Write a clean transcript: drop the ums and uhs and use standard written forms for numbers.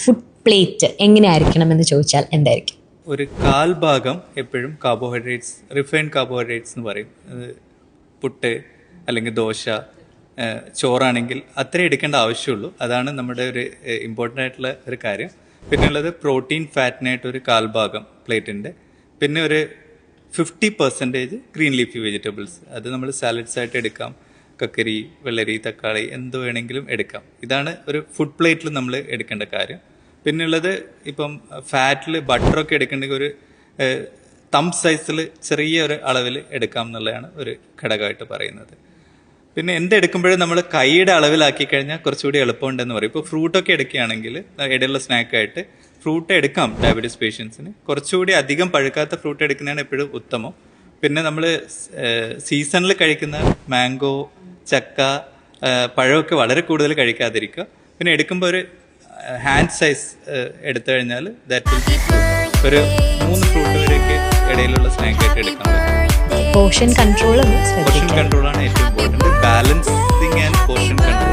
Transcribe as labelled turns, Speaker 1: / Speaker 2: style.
Speaker 1: Food plate എങ്ങനെയായിരിക്കണം എന്ന് ചോദിച്ചാൽ എന്തായിരിക്കും?
Speaker 2: ഒരു കാൽ ഭാഗം എപ്പോഴും കാർബോഹൈഡ്രേറ്റ്സ്, റിഫൈൻഡ് കാർബോഹൈഡ്രേറ്റ്സ് എന്ന് പറയും. പുട്ട് അല്ലെങ്കിൽ ദോശ, ചോറാണെങ്കിൽ അത്രേ എടുക്കേണ്ട ആവശ്യമുള്ളൂ. അതാണ് നമ്മുടെ ഒരു ഇമ്പോർട്ടൻ്റ് ആയിട്ടുള്ള ഒരു കാര്യം. പിന്നെ ഉള്ളത് പ്രോട്ടീൻ ഫാറ്റിനായിട്ട് ഒരു കാൽ ഭാഗം പ്ലേറ്റിൻ്റെ. പിന്നെ ഒരു 50% ഗ്രീൻ ലീഫി വെജിറ്റബിൾസ്. അത് നമ്മൾ സാലഡ്സ് ആയിട്ട് എടുക്കാം. കക്കരി, വെള്ളരി, തക്കാളി എന്ത് വേണമെങ്കിലും എടുക്കാം. ഇതാണ് ഒരു ഫുഡ് പ്ലേറ്റിൽ നമ്മൾ എടുക്കേണ്ട കാര്യം. പിന്നെയുള്ളത് ഇപ്പം ഫാറ്റിൽ ബട്ടറൊക്കെ എടുക്കണമെങ്കിൽ ഒരു തമ്പ് സൈസിൽ ചെറിയ ഒരു അളവിൽ എടുക്കാം എന്നുള്ളതാണ് ഒരു ഘടകമായിട്ട് പറയുന്നത്. പിന്നെ എന്തെടുക്കുമ്പോഴും നമ്മൾ കൈയുടെ അളവിലാക്കി കഴിഞ്ഞാൽ കുറച്ചുകൂടി എളുപ്പമുണ്ടെന്ന് പറയും. ഇപ്പോൾ ഫ്രൂട്ടൊക്കെ എടുക്കുകയാണെങ്കിൽ ഇടയിലുള്ള സ്നാക്കായിട്ട് ഫ്രൂട്ട് എടുക്കാം ഡയബറ്റീസ് പേഷ്യൻസിന്. കുറച്ചുകൂടി അധികം പഴുക്കാത്ത ഫ്രൂട്ട് എടുക്കുന്നതാണ് എപ്പോഴും ഉത്തമം. പിന്നെ നമ്മൾ സീസണിൽ കഴിക്കുന്ന മാംഗോ, ചക്ക, പഴമൊക്കെ വളരെ കൂടുതൽ കഴിക്കാതിരിക്കുക. പിന്നെ എടുക്കുമ്പോൾ ഒരു ഹാൻഡ് സൈസ് എടുത്തു കഴിഞ്ഞാൽ ദാറ്റ് വിൽ ബി ഒരു 3 ഫ്രൂട്ട് വരെയൊക്കെ ഇടയിലുള്ള സ്നാക്കായിട്ട് എടുക്കാൻ പറ്റും.
Speaker 1: പോർഷൻ കൺട്രോൾ
Speaker 2: പോർഷൻ കൺട്രോളാണ് ഏറ്റവും important. Balancing and portion control.